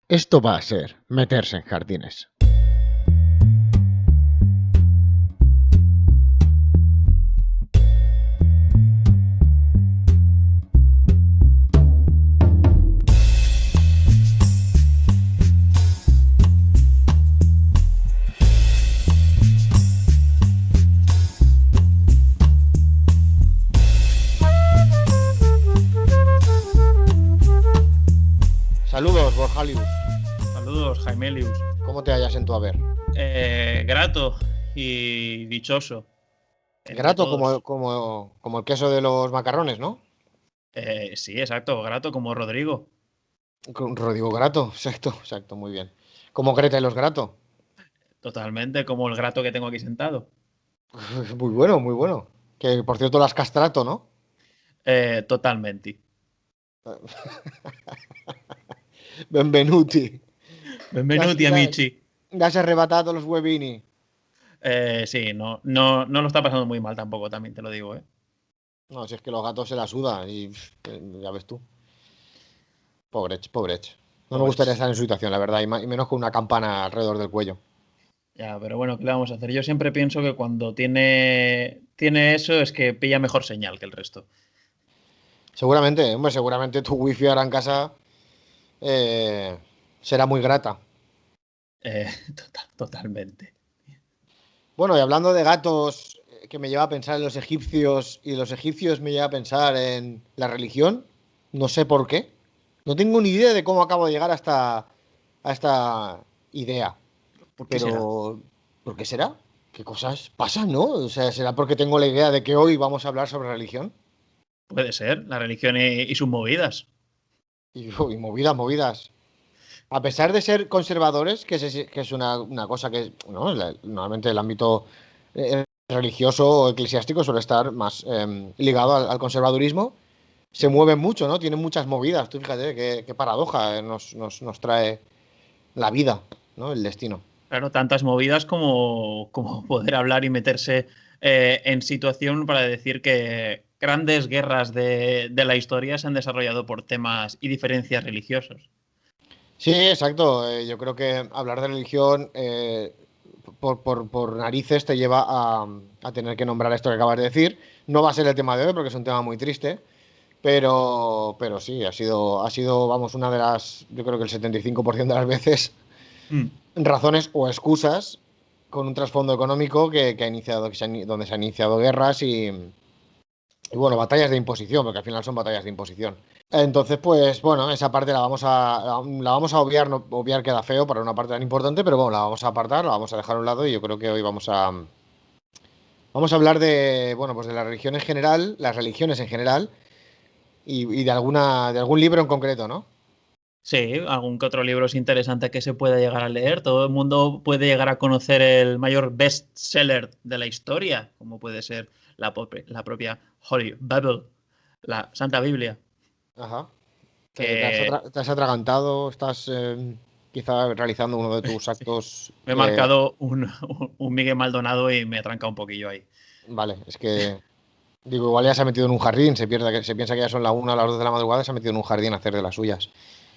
Esto va a ser meterse en jardines. Saludos, Borjalius. Saludos, Jaimelius. ¿Cómo te hallas en tu haber? Grato y dichoso. Grato como el queso de los macarrones, ¿no? Sí, exacto, grato como Rodrigo. Rodrigo Grato, exacto, muy bien. Como Greta y los Grato. Totalmente, como el grato que tengo aquí sentado. Muy bueno, muy bueno. Que por cierto las castrato, ¿no? Totalmente. Benvenuti. Benvenuti, amici. Ya has arrebatado los huevini. Sí, no lo está pasando muy mal tampoco, también te lo digo, ¿eh? No, si es que los gatos se la sudan y ya ves tú. Pobrech. No me gustaría Pobres. estar en su situación, la verdad, y menos con una campana alrededor del cuello. Ya, pero bueno, ¿qué le vamos a hacer? Yo siempre pienso que cuando tiene eso es que pilla mejor señal que el resto. Seguramente tu wifi ahora en casa eh, será muy grata. Totalmente. Bueno, y hablando de gatos, que me lleva a pensar en los egipcios, y los egipcios me lleva a pensar en la religión, no sé por qué. No tengo ni idea de cómo acabo de llegar a esta idea. ¿Por qué será? Pero, ¿por qué será? ¿Qué cosas pasan, no? O sea, ¿será porque tengo la idea de que hoy vamos a hablar sobre religión? Puede ser, la religión y sus movidas. Y movidas. A pesar de ser conservadores, que es una cosa que, ¿no? Normalmente el ámbito religioso o eclesiástico suele estar más ligado al conservadurismo, se mueven mucho, ¿no? Tienen muchas movidas. Tú fíjate qué paradoja nos trae la vida, ¿no? El destino. Claro, tantas movidas como poder hablar y meterse en situación para decir que grandes guerras de la historia se han desarrollado por temas y diferencias religiosos. Sí, exacto. Yo creo que hablar de religión por narices te lleva a tener que nombrar esto que acabas de decir. No va a ser el tema de hoy porque es un tema muy triste. Pero sí, ha sido, vamos, una de las, yo creo que el 75% de las veces, Mm. razones o excusas con un trasfondo económico que ha iniciado, donde se han iniciado guerras y, bueno, batallas de imposición, porque al final son batallas de imposición. Entonces, pues bueno, esa parte la vamos a obviar, no, obviar queda feo para una parte tan importante, pero bueno, la vamos a apartar, la vamos a dejar a un lado y yo creo que hoy vamos a hablar de, bueno, pues de la religión en general, las religiones en general y de algún libro en concreto, ¿no? Sí, algún que otro libro es interesante que se pueda llegar a leer. Todo el mundo puede llegar a conocer el mayor bestseller de la historia, como puede ser la propia Holy Bible, la Santa Biblia, Ajá. que Te has atragantado, estás quizá realizando uno de tus actos. me he marcado un Miguel Maldonado y me he trancado un poquillo ahí. Vale, es que digo, igual ya se ha metido en un jardín, se piensa que ya son la 1 a las 2 de la madrugada y se ha metido en un jardín a hacer de las suyas.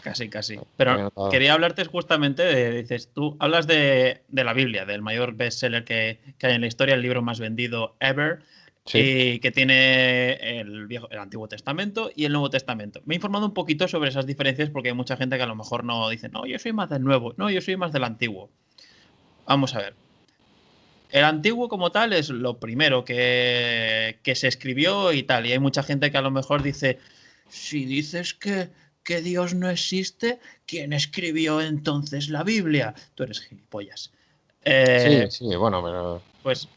Casi, casi. Lo había Pero notado. quería hablarte justamente dices, tú hablas de la Biblia, del mayor bestseller que hay en la historia, el libro más vendido ever, Sí. y que tiene el Antiguo Testamento y el Nuevo Testamento. Me he informado un poquito sobre esas diferencias porque hay mucha gente que a lo mejor no dice, no, yo soy más del Nuevo, no, yo soy más del Antiguo. Vamos a ver. El antiguo como tal es lo primero que se escribió y tal. Y hay mucha gente que a lo mejor dice, si dices que Dios no existe, ¿quién escribió entonces la Biblia? Tú eres gilipollas. Sí, Eh, sí, bueno, pero. pues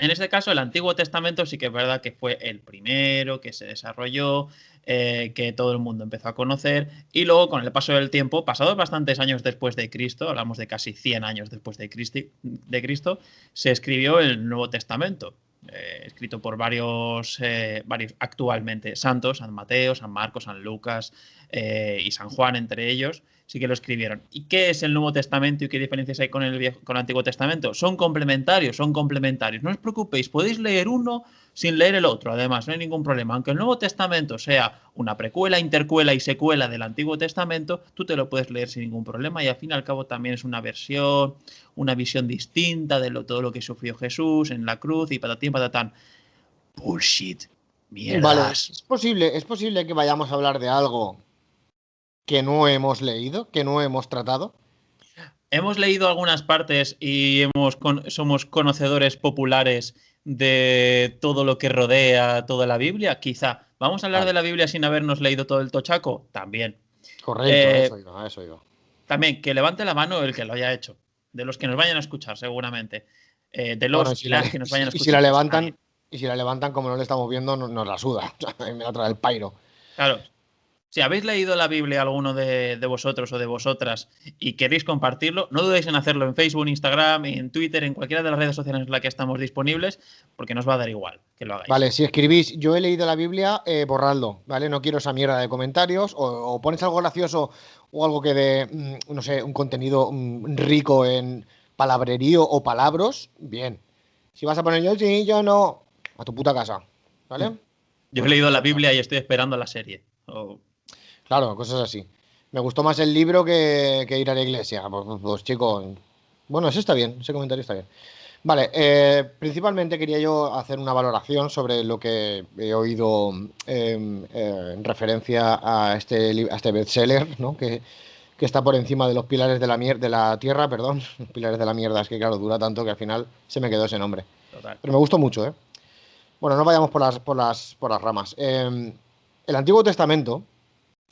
en este caso, el Antiguo Testamento sí que es verdad que fue el primero que se desarrolló, que todo el mundo empezó a conocer, y luego con el paso del tiempo, pasados bastantes años después de Cristo, hablamos de casi 100 años después de Cristo, se escribió el Nuevo Testamento, escrito por varios actualmente santos, San Mateo, San Marcos, San Lucas, y San Juan entre ellos, sí que lo escribieron. ¿Y qué es el Nuevo Testamento y qué diferencias hay con con el Antiguo Testamento? Son complementarios, son complementarios. No os preocupéis, podéis leer uno sin leer el otro, además, no hay ningún problema. Aunque el Nuevo Testamento sea una precuela, intercuela y secuela del Antiguo Testamento, tú te lo puedes leer sin ningún problema y al fin y al cabo también es una versión, una visión distinta de todo lo que sufrió Jesús en la cruz y patatín, patatán. Bullshit. Vale, Mierdas. es posible que vayamos a hablar de algo que no hemos leído, que no hemos tratado. Hemos leído algunas partes y somos conocedores populares de todo lo que rodea toda la Biblia. Quizá. ¿Vamos a hablar Vale, de la Biblia sin habernos leído todo el tochaco? También. correcto, a Eh, eso iba, a eso iba. También, que levante la mano el que lo haya hecho. De los que nos vayan a escuchar, seguramente. De Bueno, los y las que nos vayan a y si escuchar, la que es nadie. levantan, y si la levantan como no le estamos viendo, nos la suda. A mí me da otra el pairo. Claro, si habéis leído la Biblia alguno de vosotros o de vosotras y queréis compartirlo, no dudéis en hacerlo en Facebook, en Instagram, en Twitter, en cualquiera de las redes sociales en las que estamos disponibles, porque nos va a dar igual que lo hagáis. Vale, si escribís yo he leído la Biblia, borradlo, ¿vale? No quiero esa mierda de comentarios. O pones algo gracioso o algo que dé, no sé, un contenido rico en palabrerío o palabros, bien. Si vas a poner yo sí, yo no, a tu puta casa, ¿vale? Yo he leído la Biblia y estoy esperando la serie. Claro, cosas así. Me gustó más el libro que ir a la iglesia. Pues, chico, bueno, eso está bien, ese comentario está bien. Vale, principalmente quería yo hacer una valoración sobre lo que he oído en referencia a a este bestseller, ¿no? Que está por encima de los pilares de de la tierra, perdón. Los pilares de la mierda, es que claro, dura tanto que al final se me quedó ese nombre. Total. Pero me gustó mucho, ¿eh? Bueno, no vayamos por las ramas. El Antiguo Testamento,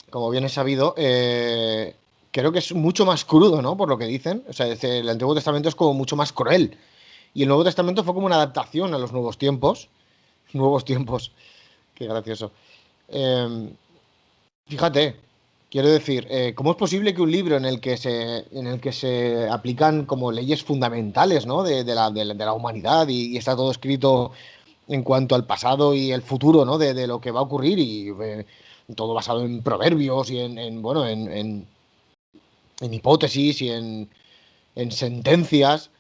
como bien es sabido, creo que es mucho más crudo, ¿no? Por lo que dicen. O sea, el Antiguo Testamento es como mucho más cruel. Y el Nuevo Testamento fue como una adaptación a los nuevos tiempos. Nuevos tiempos. Qué gracioso. Eh, Fíjate, quiero decir, ¿cómo es posible que un libro en el que se aplican como leyes fundamentales, ¿no? De la humanidad y está todo escrito en cuanto al pasado y el futuro, ¿no? De lo que va a ocurrir y todo basado en proverbios y bueno, en hipótesis y en sentencias,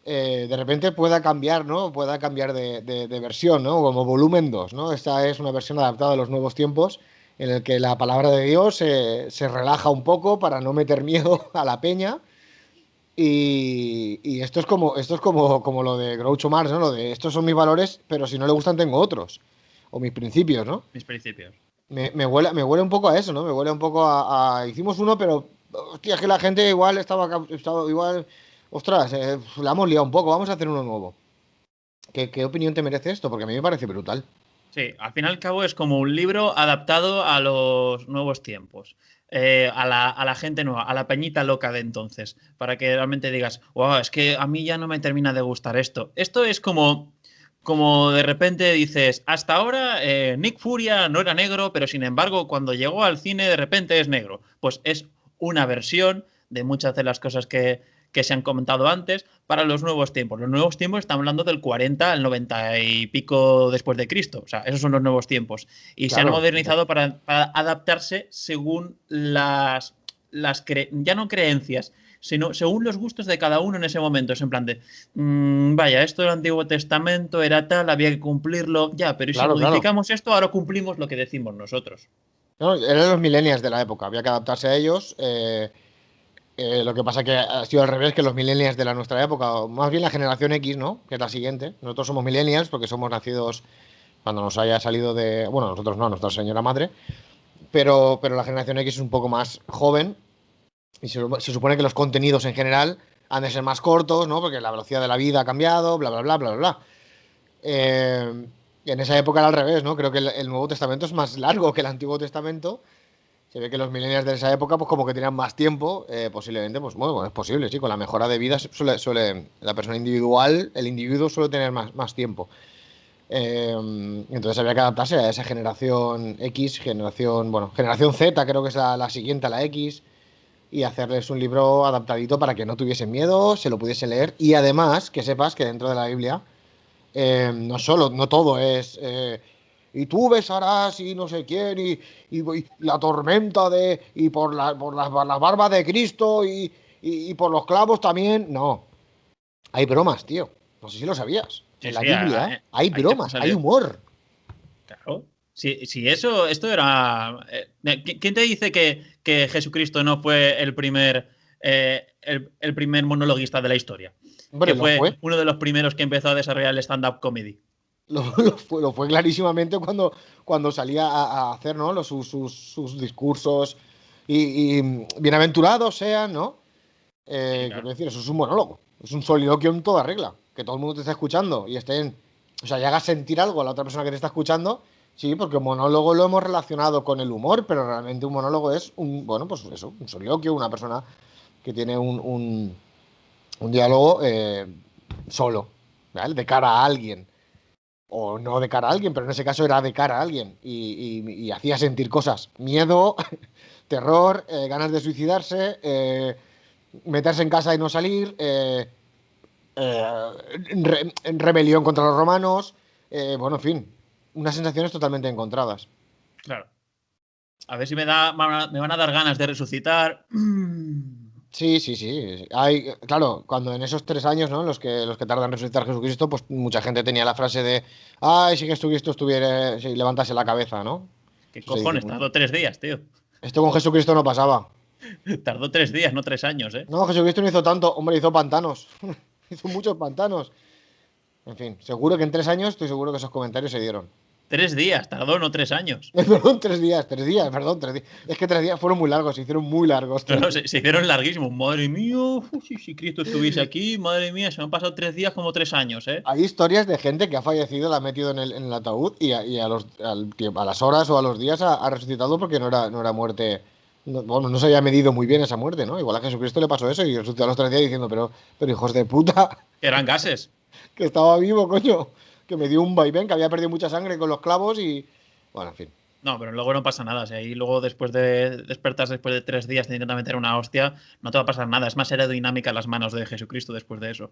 de repente pueda cambiar, ¿no? Pueda cambiar de versión, ¿no? Como volumen 2, ¿no? Esta es una versión adaptada a los nuevos tiempos en el que la palabra de Dios se relaja un poco para no meter miedo a la peña. Y esto es como lo de Groucho Marx, ¿no? Lo de estos son mis valores, pero si no le gustan tengo otros. O mis principios, ¿no? Mis principios. Me huele un poco a eso, ¿no? Me huele un poco hicimos uno, pero hostia, es que la gente igual estaba igual. Ostras, la hemos liado un poco, vamos a hacer uno nuevo. ¿Qué opinión te merece esto? Porque a mí me parece brutal. Sí, al fin y al cabo es como un libro adaptado a los nuevos tiempos. A la gente nueva, a la peñita loca de entonces, para que realmente digas, wow, es que a mí ya no me termina de gustar esto. Esto es como de repente dices, hasta ahora Nick Furia no era negro, pero sin embargo cuando llegó al cine de repente es negro. Pues es una versión de muchas de las cosas que se han comentado antes para los nuevos tiempos. Los nuevos tiempos estamos hablando del 40 al 90 y pico después de Cristo. O sea, esos son los nuevos tiempos. Y se han Claro. modernizado para adaptarse según ya no creencias, sino según los gustos de cada uno en ese momento. Es en plan de, vaya, esto del Antiguo Testamento era tal, había que cumplirlo, ya, pero si Claro, claro. modificamos esto, ahora cumplimos lo que decimos nosotros. No, eran los millennials de la época, había que adaptarse a ellos. Lo que pasa que ha sido al revés que los millennials de la nuestra época, o más bien la generación X, ¿no? Que es la siguiente. Nosotros somos millennials porque somos nacidos cuando nos haya salido de. Bueno, nosotros no, nuestra señora madre. Pero la generación X es un poco más joven y se supone que los contenidos en general han de ser más cortos, ¿no? Porque la velocidad de la vida ha cambiado, bla, bla, bla, bla, bla, bla. Y en esa época era al revés, ¿no? Creo que el Nuevo Testamento es más largo que el Antiguo Testamento. Se ve que los millennials de esa época, pues como que tenían más tiempo, posiblemente, pues bueno, es posible, sí, con la mejora de vida la persona individual, el individuo suele tener más tiempo. Entonces había que adaptarse a esa generación X, generación Z, creo que es la siguiente a la X, y hacerles un libro adaptadito para que no tuviesen miedo, se lo pudiese leer, y además que sepas que dentro de la Biblia no todo es y tú besarás y no sé quién, y la tormenta y por las barbas de Cristo y por los clavos también. No, hay bromas, tío. No sé si lo sabías. Sí, En la sí, Biblia hay ahí te bromas, hay salió. humor. Claro. Si esto era. ¿Quién te dice que Jesucristo no fue el primer monologuista de la historia? Hombre, Que lo fue. fue uno de los primeros que empezó a desarrollar el stand-up comedy. Lo fue clarísimamente cuando salía a hacer, ¿no? Sus discursos y bienaventurados sean, ¿no? Sí, Quiero claro. decir, eso es un monólogo, es un soliloquio en toda regla, que todo el mundo te está escuchando y estén, o sea, y hagas sentir algo a la otra persona que te está escuchando, sí, porque un monólogo lo hemos relacionado con el humor, pero realmente un monólogo es bueno, pues eso, un soliloquio, una persona que tiene un diálogo solo, ¿vale? De cara a alguien. O no de cara a alguien, pero en ese caso era de cara a alguien y hacía sentir cosas, miedo, terror, ganas de suicidarse, meterse en casa y no salir, en rebelión contra los romanos, bueno, en fin, unas sensaciones totalmente encontradas. Claro. A ver si me van a dar ganas de resucitar. Sí, sí, sí. Claro, cuando en esos 3 años, ¿no? Los que tardan en resucitar a Jesucristo, pues mucha gente tenía la frase de, ay, si Jesucristo estuviera, si levantase la cabeza, ¿no? ¿Qué Eso se dice cojones? mucho. Tardó 3 días, tío. Esto con Jesucristo no pasaba. Tardó 3 días, no 3 años, ¿eh? No, Jesucristo no hizo tanto, hombre, hizo pantanos. Hizo muchos pantanos. En fin, seguro que en 3 años estoy seguro que esos comentarios se dieron. 3 días, tardó, no 3 años. Perdón, 3 días, perdón, 3 días. Es que 3 días fueron muy largos, se hicieron muy largos. No, tres no, días. se hicieron larguísimos. Madre mía, si Cristo estuviese aquí, madre mía, se me han pasado 3 días como 3 años, ¿eh? Hay historias de gente que ha fallecido, la ha metido en el ataúd y a las horas o a los días ha resucitado porque no era muerte. Bueno, no se había medido muy bien esa muerte, ¿no? Igual a Jesucristo le pasó eso y resucitó a los 3 días diciendo, pero hijos de puta, Eran gases. que estaba vivo, coño. Que me dio un vaivén, que había perdido mucha sangre con los clavos y. Bueno, en fin. No, pero luego no pasa nada. Si ahí luego después de despertas después de 3 días te intentan meter una hostia, no te va a pasar nada. Es más aerodinámica las manos de Jesucristo después de eso.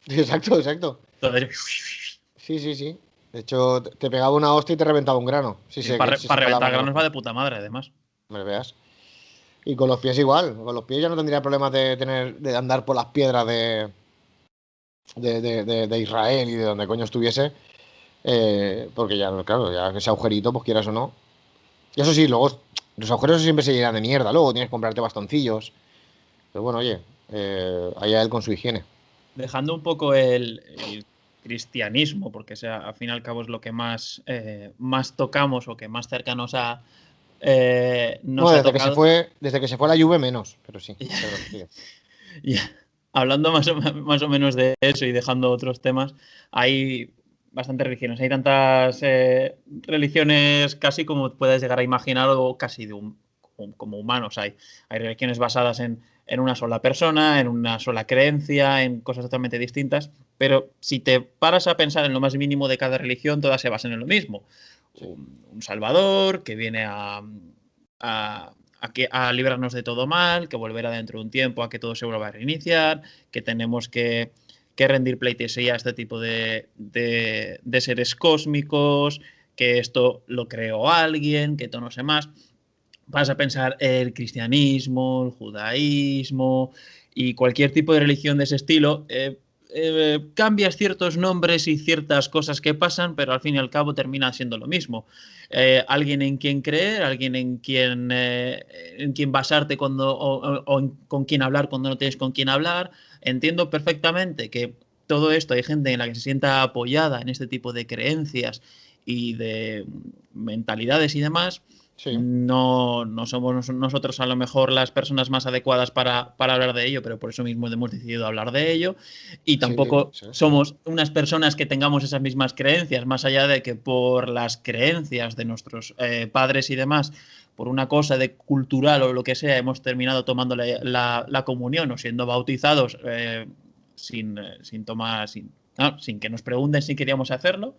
Sí, exacto, exacto. Entonces, Sí, sí, sí. De hecho, te pegaba una hostia y te reventaba un grano. Sí, sí, sé que para sí se calaba reventar con los granos va pies. de puta madre, además. Me veas. Y con los pies igual. Con los pies ya no tendría problemas de andar por las piedras de Israel y de donde coño estuviese. Porque ya, claro, ya ese agujerito, pues quieras o no. Y eso sí, luego los agujeros siempre se llenan de mierda. Luego tienes que comprarte bastoncillos. Pero bueno, oye, allá él con su higiene. Dejando un poco el cristianismo, porque sea, al fin y al cabo es lo que más tocamos o que más cercanos nos Bueno, ha desde que se tocado. fue, desde que se fue a la Juve menos, pero sí. Perdón, sigue. Y hablando más o menos de eso y dejando otros temas, hay bastantes religiones. Hay tantas religiones casi como puedes llegar a imaginar o casi como humanos. Hay religiones basadas en una sola persona, en una sola creencia, en cosas totalmente distintas. Pero si te paras a pensar en lo más mínimo de cada religión, todas se basan en lo mismo. Sí. Un Salvador que viene a librarnos de todo mal, que volverá dentro de un tiempo a que todo se vuelva a reiniciar, que tenemos que rendir pleitesía a este tipo de seres cósmicos, que esto lo creó alguien, que todo no sé más. Vas a pensar el cristianismo, el judaísmo y cualquier tipo de religión de ese estilo. Cambias ciertos nombres y ciertas cosas que pasan, pero al fin y al cabo termina siendo lo mismo. Alguien en quien creer, alguien en quien basarte con quien hablar cuando no tienes con quien hablar. Entiendo perfectamente que todo esto hay gente en la que se sienta apoyada en este tipo de creencias y de mentalidades y demás. Sí, No somos nosotros a lo mejor las personas más adecuadas para hablar de ello, pero por eso mismo hemos decidido hablar de ello. Y sí, tampoco sí, sí. somos unas personas que tengamos esas mismas creencias, más allá de que por las creencias de nuestros padres y demás, por una cosa de cultural o lo que sea, hemos terminado tomando la comunión o siendo bautizados sin tomar, sin que nos pregunten si queríamos hacerlo.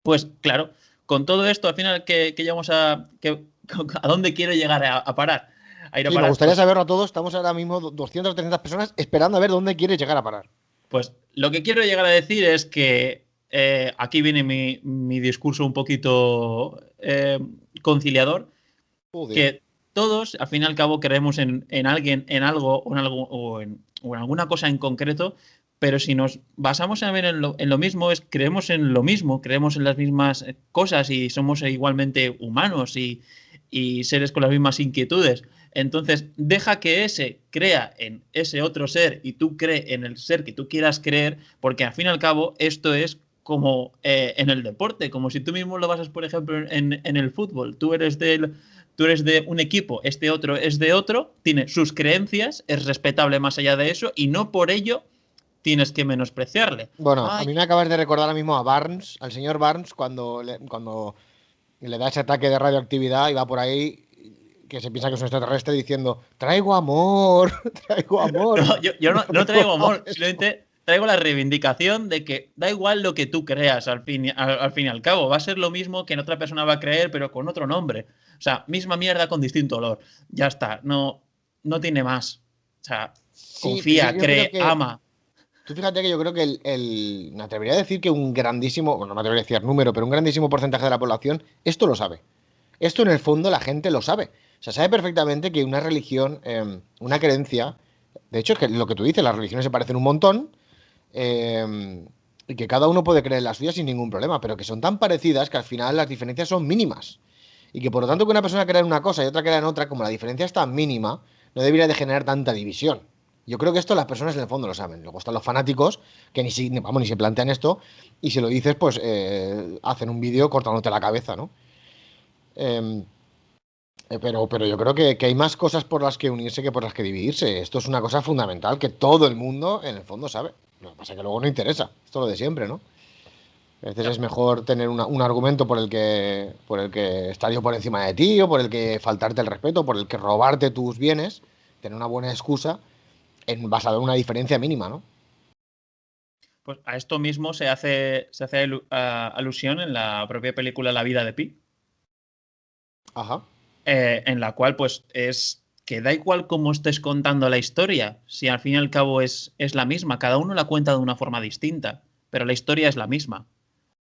Pues claro, con todo esto, al final, ¿qué llegamos a dónde quiero llegar a parar? A ir a Sí, nos parar, gustaría pues, saberlo a todos. Estamos ahora mismo 200 o 300 personas esperando a ver dónde quieres llegar a parar. pues lo que quiero llegar a decir es que aquí viene mi discurso un poquito conciliador, Joder. que todos, al fin y al cabo, creemos en alguien, en algo o en alguna cosa en concreto, pero si nos basamos también en lo mismo, creemos en lo mismo, creemos en las mismas cosas y somos igualmente humanos y seres con las mismas inquietudes. Entonces, deja que ese crea en ese otro ser y tú crees en el ser que tú quieras creer, porque al fin y al cabo esto es como en el deporte, como si tú mismo lo basas, por ejemplo, en el fútbol. Tú eres de un equipo, este otro es de otro, tiene sus creencias, es respetable más allá de eso y no por ello tienes que menospreciarle. Bueno, a Ay, mí me acabas de recordar ahora mismo a Barnes, al señor Barnes, cuando le da ese ataque de radioactividad y va por ahí, que se piensa que es un extraterrestre diciendo, traigo amor, traigo amor. no, yo Me no, ha no traigo recordado amor, eso. simplemente traigo la reivindicación de que da igual lo que tú creas al fin y al cabo. Va a ser lo mismo que en otra persona va a creer, pero con otro nombre. O sea, misma mierda con distinto olor. Ya está, no tiene más. O sea, Sí, pero confía, yo creo cree, que, ama. tú fíjate que yo creo que me atrevería a decir que un grandísimo, bueno, no me atrevería a decir número, pero un grandísimo porcentaje de la población esto lo sabe. Esto en el fondo la gente lo sabe. O sea, sabe perfectamente que una religión, una creencia, de hecho es que lo que tú dices, las religiones se parecen un montón, y que cada uno puede creer en la suya sin ningún problema, pero que son tan parecidas que al final las diferencias son mínimas. Y que por lo tanto que una persona crea en una cosa y otra crea en otra, como la diferencia es tan mínima, no debería de generar tanta división. Yo creo que esto las personas en el fondo lo saben. Luego están los fanáticos que vamos, ni se plantean esto y si lo dices, pues hacen un vídeo cortándote la cabeza, ¿no? Em, pero yo creo que hay más cosas por las que unirse que por las que dividirse. Esto es una cosa fundamental que todo el mundo en el fondo sabe. Lo que pasa es que luego no interesa. Esto es lo de siempre, ¿no? A veces es mejor tener un argumento por el que estar yo por encima de ti, o por el que faltarte el respeto, por el que robarte tus bienes, tener una buena excusa basado en una diferencia mínima, ¿no? Pues a esto mismo se hace alusión en la propia película La vida de Pi, Ajá, en la cual pues es que da igual cómo estés contando la historia, si al fin y al cabo es la misma, cada uno la cuenta de una forma distinta, pero la historia es la misma.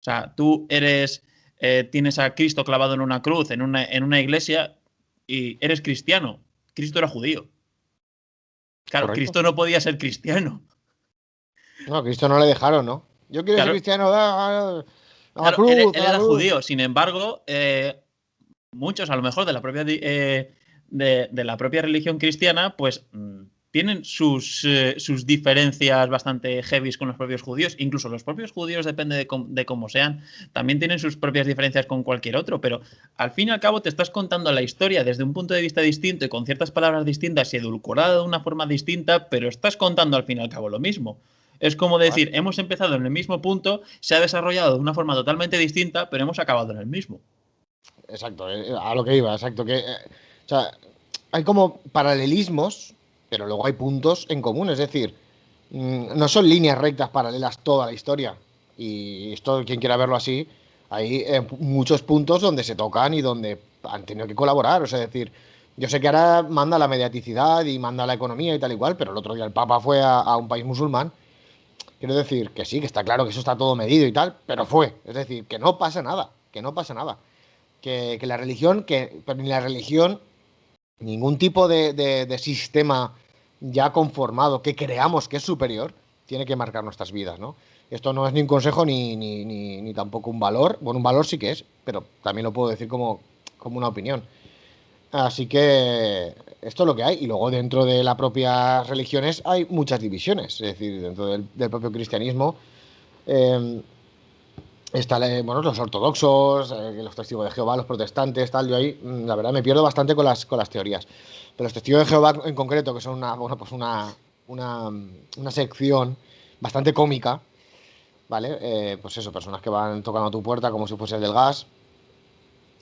O sea, tú tienes a Cristo clavado en una cruz, en una iglesia, y eres cristiano. Cristo era judío. Claro, correcto. Cristo no podía ser cristiano. No, a Cristo no le dejaron, ¿no? Yo quiero ser Claro, cristiano, a la claro, él, cruz, a él la era cruz. judío. Sin embargo, muchos, a lo mejor, de la propia religión cristiana, pues tienen sus diferencias bastante heavies con los propios judíos. Incluso los propios judíos, depende de cómo sean, también tienen sus propias diferencias con cualquier otro. Pero al fin y al cabo te estás contando la historia desde un punto de vista distinto y con ciertas palabras distintas y edulcorada de una forma distinta, pero estás contando al fin y al cabo lo mismo. Es como Vale. decir, hemos empezado en el mismo punto, se ha desarrollado de una forma totalmente distinta, pero hemos acabado en el mismo. Exacto, a lo que iba, exacto. O sea, hay como paralelismos, pero luego hay puntos en común. Es decir, no son líneas rectas paralelas toda la historia. Y esto, quien quiera verlo así, hay muchos puntos donde se tocan y donde han tenido que colaborar. O sea, es decir, yo sé que ahora manda la mediaticidad y manda la economía y tal y cual, pero el otro día el Papa fue a un país musulmán. Quiero decir que sí, que está claro que eso está todo medido y tal, pero fue. Es decir, que no pasa nada, que no pasa nada. Que la religión, pero ni la religión, ningún tipo de sistema ya conformado que creamos que es superior, tiene que marcar nuestras vidas, ¿no? Esto no es ni un consejo ni tampoco un valor. Bueno, un valor sí que es, pero también lo puedo decir como una opinión. Así que esto es lo que hay. Y luego dentro de las propias religiones hay muchas divisiones. Es decir, dentro del propio cristianismo eh, están bueno, los ortodoxos, los testigos de Jehová, los protestantes, tal. Yo ahí, la verdad, me pierdo bastante con las teorías. Pero los testigos de Jehová en concreto, que son bueno, pues una sección bastante cómica, ¿vale? Pues eso, personas que van tocando a tu puerta como si fuese el del gas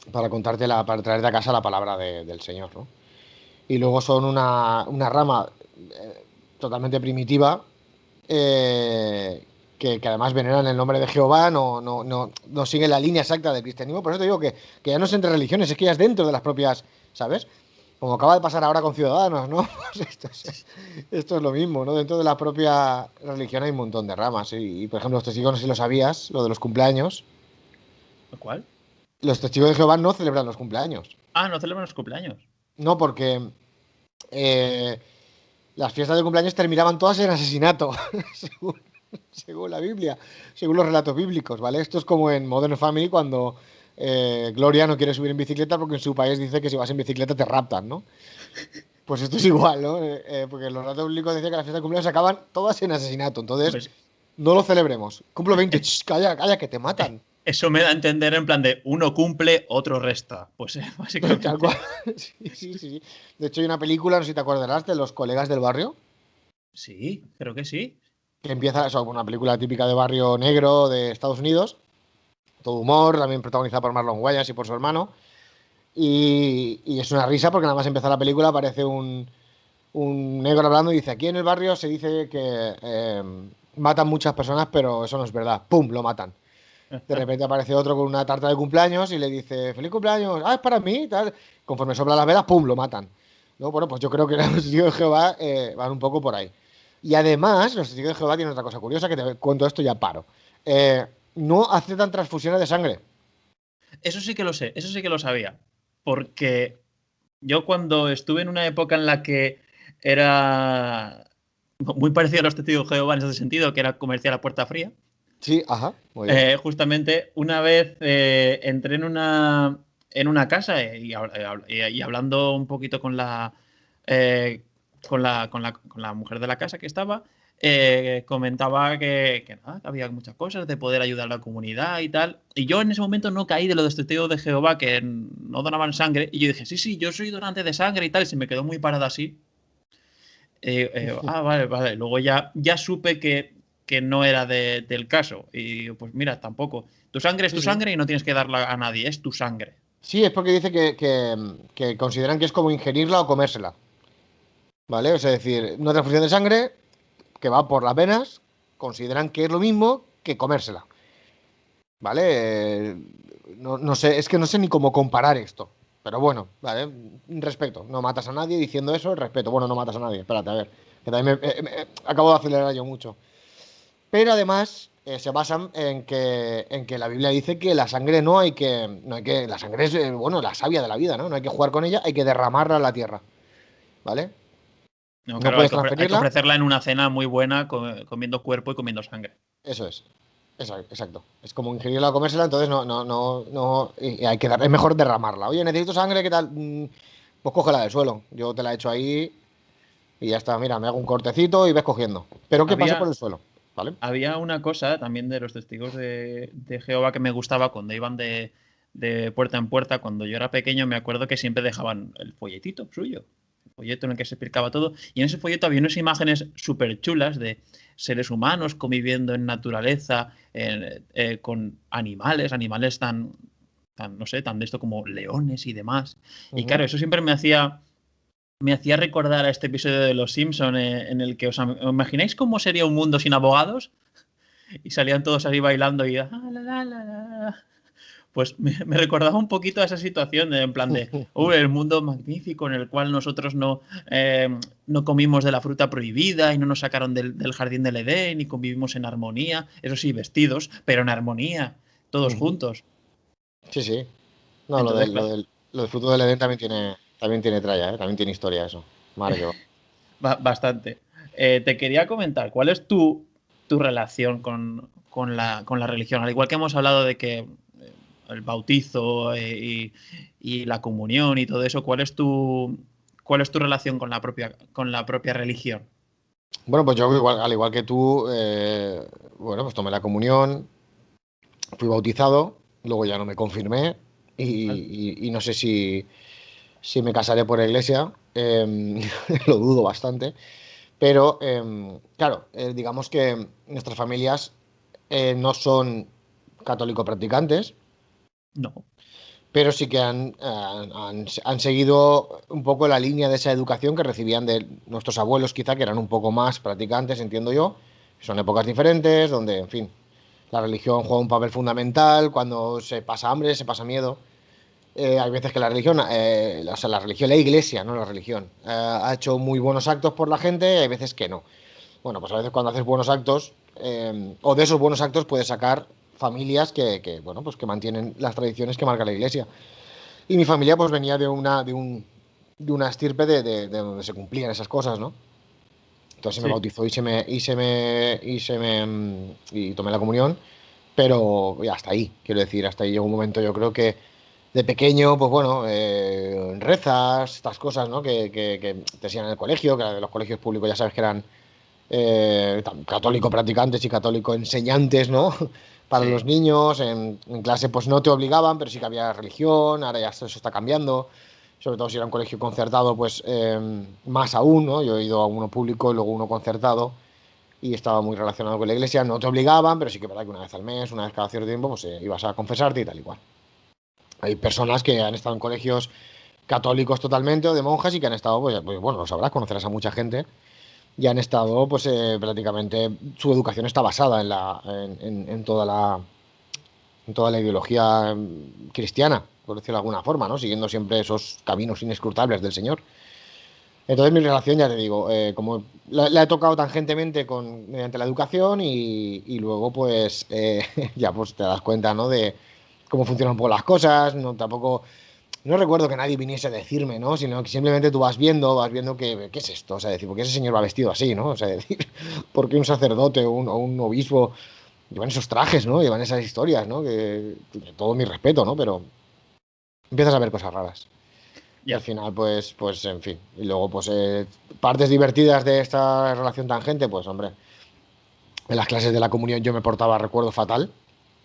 para traerte a casa la palabra del Señor, ¿no? Y luego son una rama totalmente primitiva, eh, que además veneran el nombre de Jehová, no sigue la línea exacta del cristianismo. Por eso te digo que ya no es entre religiones, es que ya es dentro de las propias, ¿sabes? Como acaba de pasar ahora con Ciudadanos, ¿no? Pues esto es lo mismo, ¿no? Dentro de la propia religión hay un montón de ramas. Y, por ejemplo, los testigos, no sé si lo sabías, lo de los cumpleaños. ¿Lo cual? Los testigos de Jehová no celebran los cumpleaños. Ah, no celebran los cumpleaños. No, porque eh, las fiestas de cumpleaños terminaban todas en asesinato, según, según la Biblia, según los relatos bíblicos, ¿vale? Esto es como en Modern Family cuando Gloria no quiere subir en bicicleta porque en su país dice que si vas en bicicleta te raptan, ¿no? Pues esto es igual, ¿no? Porque los relatos bíblicos decían que las fiestas de cumpleaños acaban todas en asesinato, entonces Pues no lo celebremos. Cumplo 20, eh, ch, calla, calla, que te matan. eso me da a entender en plan de uno cumple, otro resta. Pues Tal cual. básicamente. Sí, sí, sí, sí. De hecho, hay una película, no sé si te acordarás, de los colegas del barrio. Sí, creo que sí. Que empieza, eso, una película típica de barrio negro de Estados Unidos, todo humor, también protagonizada por Marlon Wayans y por su hermano, y es una risa porque nada más empezar la película aparece un negro hablando y dice, aquí en el barrio se dice que matan muchas personas, pero eso no es verdad, ¡pum!, lo matan. De repente aparece otro con una tarta de cumpleaños y le dice, ¡feliz cumpleaños! ¡Ah, es para mí! Tal. Conforme sopla las velas, ¡pum!, lo matan. ¿No? Bueno, pues yo creo que los testigos de Jehová van un poco por ahí. Y además, los testigos de Jehová tienen otra cosa curiosa que te cuento esto y ya paro. Eh, no aceptan transfusiones de sangre. Eso sí que lo sé, eso sí que lo sabía. Porque yo cuando estuve en una época en la que era muy parecido a los testigos de Jehová en ese sentido, que era comercial a puerta fría, Sí, ajá, muy bien. justamente una vez entré en una casa y hablando un poquito eh, con la mujer de la casa que estaba, comentaba que nada, que había muchas cosas de poder ayudar a la comunidad y tal. Y yo en ese momento no caí de lo de los testigos de Jehová que no donaban sangre. Y yo dije, sí, sí, yo soy donante de sangre y tal. Y se me quedó muy parada así. Vale, vale. Luego ya supe que no era del caso. Y pues mira, tampoco. Tu sangre es Sí, tu sí. sangre y no tienes que darla a nadie, es tu sangre. Sí, es porque dice que consideran que es como ingerirla o comérsela. ¿Vale? O sea, es decir, una transfusión de sangre que va por las venas, consideran que es lo mismo que comérsela. ¿Vale? No, no sé, es que no sé ni cómo comparar esto. Pero bueno, vale, respeto. No matas a nadie diciendo eso, respeto. Bueno, no matas a nadie. Espérate, a ver. Que también acabo de acelerar yo mucho. Pero además se basan en que la Biblia dice que la sangre no hay que, la sangre es, bueno, la savia de la vida, ¿no? No hay que jugar con ella, hay que derramarla a la tierra. ¿Vale? No, No claro, puedes hay que transferirla. ofrecerla en una cena muy buena, comiendo cuerpo y comiendo sangre. Eso es. Exacto. Es como ingerirla o comérsela, entonces no, y hay que es mejor derramarla. Oye, necesito sangre, ¿qué tal? Pues cógela del suelo. Yo te la echo ahí y ya está. Mira, me hago un cortecito y ves cogiendo. Pero que pase por Había, el suelo, ¿vale? había una cosa también de los testigos de Jehová que me gustaba cuando iban de puerta en puerta. Cuando yo era pequeño, me acuerdo que siempre dejaban el folletito suyo, el folleto en el que se explicaba todo. Y en ese folleto había unas imágenes súper chulas de seres humanos conviviendo en naturaleza, con animales tan, no sé, tan de esto como leones y demás. Y Ujú. claro, eso siempre me hacía recordar a este episodio de Los Simpson en el que os imagináis cómo sería un mundo sin abogados y salían todos ahí bailando y pues me recordaba un poquito a esa situación en plan de el mundo magnífico en el cual nosotros no comimos de la fruta prohibida y no nos sacaron del jardín del Edén y convivimos en armonía, eso sí, vestidos, pero en armonía, todos Ujú. juntos. Sí, sí. No, lo Entonces, del, lo claro, del, lo del fruto del Edén también tiene tralla, ¿eh? También tiene historia eso. Madre que va. bastante. Te quería comentar, ¿cuál es tu relación con la religión? Al igual que hemos hablado de que el bautizo y la comunión y todo eso, ¿cuál es tu relación con la propia religión? Bueno, pues yo igual, al igual que tú, bueno, pues tomé la comunión, fui bautizado, luego ya no me confirmé y, ¿Vale? y no sé si me casaré por la iglesia, lo dudo bastante, pero claro, digamos que nuestras familias no son católico practicantes, No. pero sí que han seguido un poco la línea de esa educación que recibían de nuestros abuelos, quizá, que eran un poco más practicantes, entiendo yo. Son épocas diferentes, donde, en fin, la religión juega un papel fundamental, cuando se pasa hambre, se pasa miedo. Hay veces que la religión, o sea, la religión, la iglesia, no la religión, ha hecho muy buenos actos por la gente y hay veces que no. Bueno, pues a veces cuando haces buenos actos, o de esos buenos actos puedes sacar familias bueno, pues que mantienen las tradiciones que marca la iglesia. Y mi familia pues venía de una estirpe de donde se cumplían esas cosas, ¿no? Entonces se me Sí. bautizó y tomé la comunión, pero ya hasta ahí, quiero decir, hasta ahí llegó un momento, yo creo que de pequeño, pues bueno, rezas, estas cosas, ¿no? Que te enseñan en el colegio, que los colegios públicos ya sabes que eran católico practicantes y católico enseñantes, ¿no? Para los Sí. niños, en clase pues no te obligaban, pero sí que había religión, ahora ya eso está cambiando, sobre todo si era un colegio concertado, pues más aún, ¿no? Yo he ido a uno público y luego uno concertado y estaba muy relacionado con la iglesia, no te obligaban, pero sí que es verdad que una vez al mes, una vez cada cierto tiempo, pues ibas a confesarte y tal igual. Hay personas que han estado en colegios católicos totalmente o de monjas y que han estado, pues bueno, lo sabrás, conocerás a mucha gente y han estado, pues prácticamente su educación está basada en toda la ideología cristiana, por decirlo de alguna forma, ¿no? Siguiendo siempre esos caminos inescrutables del Señor. Entonces mi relación, ya te digo, como la he tocado tangentemente mediante la educación y luego pues ya pues te das cuenta, ¿no? De cómo funcionan un poco las cosas, no tampoco no recuerdo que nadie viniese a decirme, ¿no? Sino que simplemente tú vas viendo que, ¿qué es esto? O sea, decir, ¿por qué ese señor va vestido así, ¿no? O sea, decir, ¿por qué un sacerdote o un obispo llevan esos trajes, ¿no? Llevan esas historias, ¿no? Que todo mi respeto, ¿no? Pero empiezas a ver cosas raras. Y al Ya. final, pues, en fin. Y luego, pues, partes divertidas de esta relación tangente, pues, hombre, en las clases de la comunión yo me portaba, recuerdo, fatal.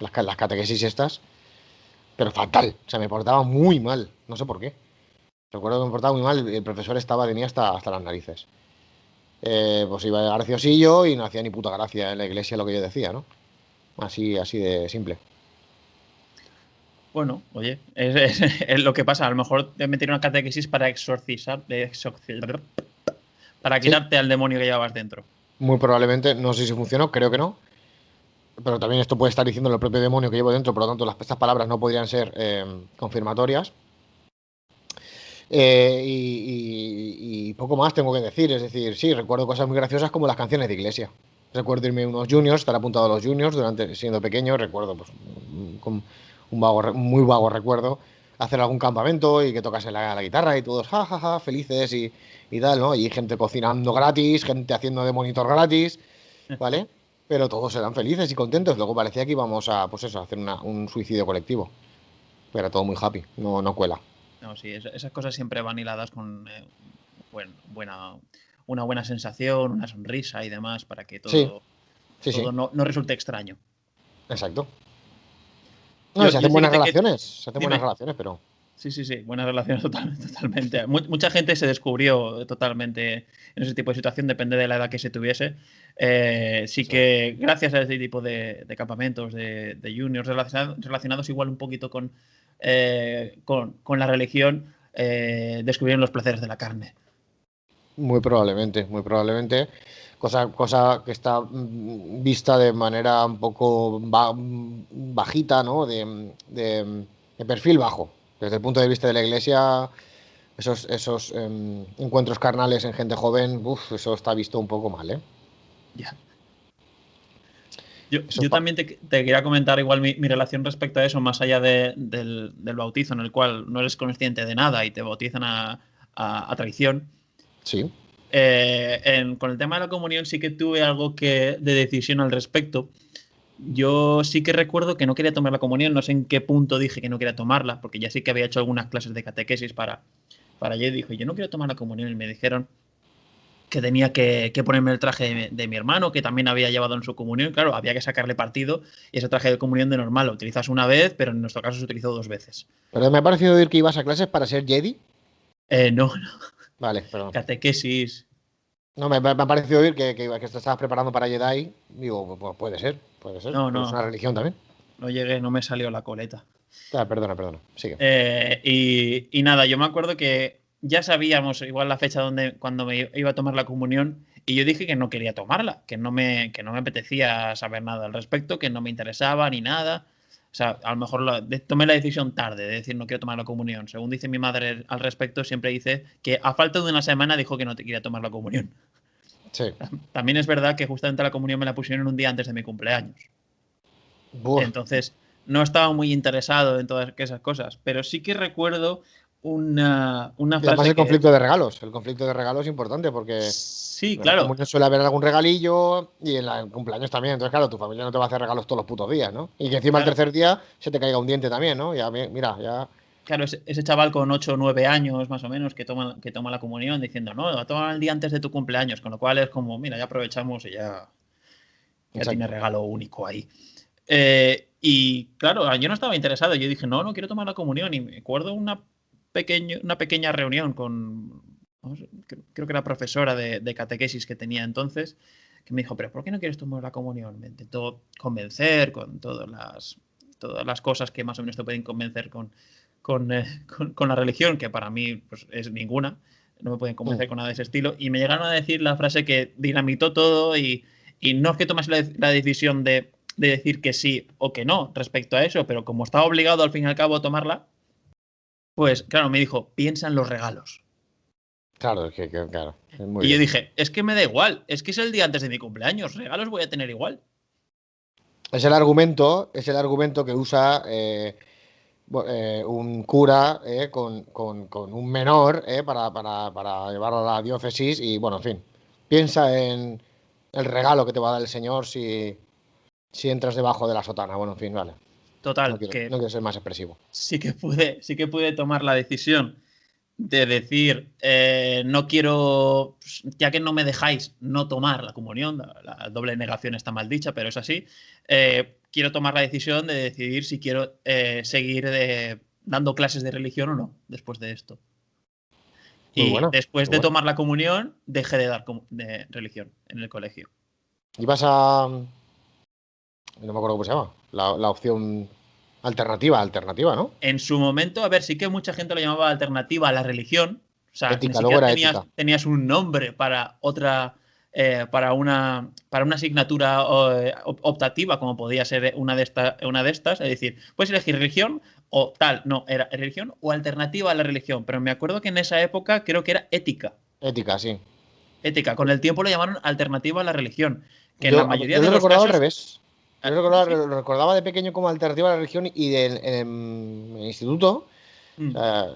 Las catequesis estas, pero fatal. O sea, me portaba muy mal. No sé por qué. Recuerdo que me portaba muy mal, el profesor tenía hasta las narices. Pues iba de graciosillo y no hacía ni puta gracia en la iglesia lo que yo decía, ¿no? Así de simple. Bueno, oye, es lo que pasa. A lo mejor te metieron una catequesis para para Sí, quitarte al demonio que llevabas dentro. muy probablemente, no sé si funcionó, creo que no. Pero también esto puede estar diciendo el propio demonio que llevo dentro, por lo tanto, estas palabras no podrían ser confirmatorias. Y poco más tengo que decir, es decir, sí, recuerdo cosas muy graciosas como las canciones de iglesia. Recuerdo irme a unos juniors, estar apuntado a los juniors durante siendo pequeño, recuerdo pues con muy vago recuerdo hacer algún campamento y que tocase la guitarra y todos jajaja, felices y tal, ¿no? Y gente cocinando gratis, gente haciendo de monitor gratis, ¿vale? Pero todos eran felices y contentos. Luego parecía que íbamos a, pues eso, a hacer un suicidio colectivo. Era todo muy happy, no cuela. No, sí, esas cosas siempre van hiladas con buena, una buena sensación, una sonrisa y demás para que Sí, todo, sí, todo sí, no resulte extraño. exacto. No, y Yo, se yo hacen sí que buenas te que. relaciones, se hacen buenas Dime. relaciones, pero Sí, sí, sí, buenas relaciones totalmente. Mucha gente se descubrió totalmente en ese tipo de situación, depende de la edad que se tuviese. Sí eso es. que gracias a ese tipo de campamentos, de juniors relacionados igual un poquito con la religión, descubrieron los placeres de la carne. Muy probablemente. Cosa que está vista de manera un poco bajita, ¿no? De perfil bajo. Desde el punto de vista de la iglesia, esos encuentros carnales en gente joven, uf, eso está visto un poco mal, ¿eh? Ya. Yo, Eso es yo también te quería comentar igual mi relación respecto a eso, más allá del bautizo, en el cual no eres consciente de nada y te bautizan a traición. sí, Con el tema de la comunión sí que tuve algo de decisión al respecto. Yo sí que recuerdo que no quería tomar la comunión, no sé en qué punto dije que no quería tomarla, porque ya sí que había hecho algunas clases de catequesis para allí. Dije, yo no quiero tomar la comunión y me dijeron que tenía que ponerme el traje de mi hermano, que también había llevado en su comunión. Claro, había que sacarle partido y ese traje de comunión de normal lo utilizas una vez, pero en nuestro caso se utilizó dos veces. pero me ha parecido oír que ibas a clases para ser Jedi. No, no, Vale, perdón. catequesis. No, me ha parecido oír que te estabas preparando para Jedi. Digo, pues puede ser, No, porque es no, una religión también. no llegué, no me salió la coleta. Perdona, sigue. Y nada, yo me acuerdo que ya sabíamos igual la fecha cuando me iba a tomar la comunión y yo dije que no quería tomarla, que no me apetecía saber nada al respecto, que no me interesaba ni nada. O sea, a lo mejor tomé la decisión tarde de decir no quiero tomar la comunión. Según dice mi madre al respecto, siempre dice que a falta de una semana dijo que no te quería tomar la comunión. Sí. También es verdad que justamente la comunión me la pusieron un día antes de mi cumpleaños. Buf. Entonces, no estaba muy interesado en todas esas cosas, pero sí que recuerdo una Y además frase el que... conflicto de regalos. El conflicto de regalos es importante porque Sí, en la claro, comunión suele haber algún regalillo y en el cumpleaños también. Entonces, claro, tu familia no te va a hacer regalos todos los putos días, ¿no? Y que encima el claro, tercer día se te caiga un diente también, ¿no? Ya, mira, ya. claro, ese chaval con 8 o 9 años más o menos que toma la comunión diciendo, no, va a tomar el día antes de tu cumpleaños, con lo cual es como, mira, ya aprovechamos y ya tiene Exacto. regalo único ahí. Y claro, yo no estaba interesado. Yo dije, no quiero tomar la comunión. Y me acuerdo una pequeña reunión con, no sé, creo que era profesora de catequesis que tenía entonces, que me dijo, pero ¿por qué no quieres tomar la comunión? Me intentó convencer con todas las cosas que más o menos te pueden convencer con la religión, que para mí pues, es ninguna. No me pueden Mm. convencer con nada de ese estilo. Y me llegaron a decir la frase que dinamitó todo y no es que tomes la decisión de decir que sí o que no respecto a eso, pero como estaba obligado al fin y al cabo a tomarla, pues claro, me dijo, piensa en los regalos. Claro, es que, claro. Muy Y yo bien. dije, es que me da igual, es que es el día antes de mi cumpleaños, regalos voy a tener igual. Es el argumento que usa un cura con un menor para llevarlo a la diócesis y, bueno, en fin, piensa en el regalo que te va a dar el Señor si entras debajo de la sotana. Bueno, en fin, vale. Total, No que quiero ser más expresivo. sí que pude tomar la decisión de decir, no quiero, ya que no me dejáis no tomar la comunión, la doble negación está mal dicha, pero es así, quiero tomar la decisión de decidir si quiero seguir dando clases de religión o no después de esto. Muy Y buena, después muy de buena. tomar la comunión, dejé de dar de religión en el colegio. Y vas a... No me acuerdo cómo se llama. La opción alternativa, ¿no? En su momento, a ver, sí que mucha gente lo llamaba alternativa a la religión. O sea, ni Ética, luego siquiera era tenías, ética. tenías un nombre para otra, para una asignatura optativa, como podía ser una de estas. Es decir, puedes elegir religión o tal. No, era religión o alternativa a la religión. Pero me acuerdo que en esa época creo que era ética. Ética, sí. Ética. Con el tiempo lo llamaron alternativa a la religión. Que en la mayoría Yo de lo los recordaba al casos. revés. Sí. Lo recordaba de pequeño como alternativa a la religión y en el instituto, o Mm. sea,